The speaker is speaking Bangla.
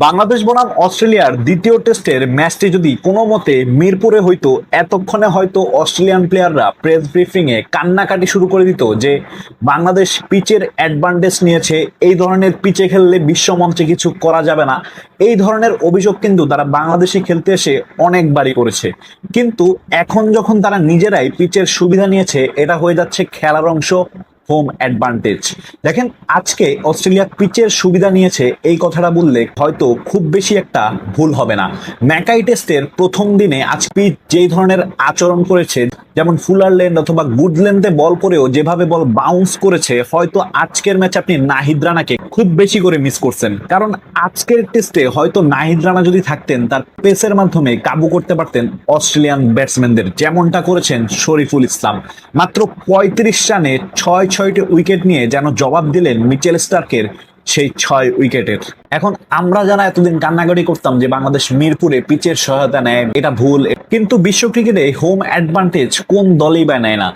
বাংলাদেশ বনাম অস্ট্রেলিয়ার দ্বিতীয় টেস্টের ম্যাচটি যদি কোনো মতে মিরপুরে হইতো, এতক্ষণে হয়তো অস্ট্রেলিয়ান প্লেয়াররা প্রেস ব্রিফিং এ কান্নাকাটি শুরু করে দিত যে বাংলাদেশ পিচের অ্যাডভান্টেজ নিয়েছে, এই ধরনের পিচে খেললে বিশ্বমঞ্চে কিছু করা যাবে না। এই ধরনের অভিযোগ কিন্তু তারা বাংলাদেশে খেলতে এসে অনেকবারই করেছে। কিন্তু এখন যখন তারা নিজেরাই পিচের সুবিধা নিয়েছে, এটা হয়ে যাচ্ছে খেলার অংশ, হোম অ্যাডভান্টেজ। দেখেন, আজকে অস্ট্রেলিয়া পিচের সুবিধা নিয়েছে এই কথাটা বললে হয়তো খুব বেশি একটা ভুল হবে না। ম্যাকাই টেস্টের প্রথম দিনে আজ পিচ যেই ধরনের আচরণ করেছে, যেমন ফুলার লেন্থ অথবা গুড লেন্থে বল করেও যেভাবে বল বাউন্স করেছে, হয়তো আজকের ম্যাচে আপনি নাহিদ রানাকে খুব বেশি করে মিস করছেন। কারণ আজকের টেস্টে হয়তো নাহিদ রানা যদি থাকতেন, তার পেসের মাধ্যমে কাবু করতে পারতেন অস্ট্রেলিয়ান ব্যাটসম্যানদের, যেমনটা করেছেন শরীফুল ইসলাম। মাত্র ৩৫ রানে ছয়টি উইকেট নিয়ে যেন জবাব দিলেন মিচেল স্টার্কের সেই ৬ উইকেটের। এখন আমরা যারা এতদিন কান্নাকাটি করতাম যে বাংলাদেশ মিরপুরে পিচের সহায়তা নেয়, এটা ভুল, কিন্তু বিশ্ব ক্রিকেটে হোম অ্যাডভান্টেজ কোন দলই বা নেয় না।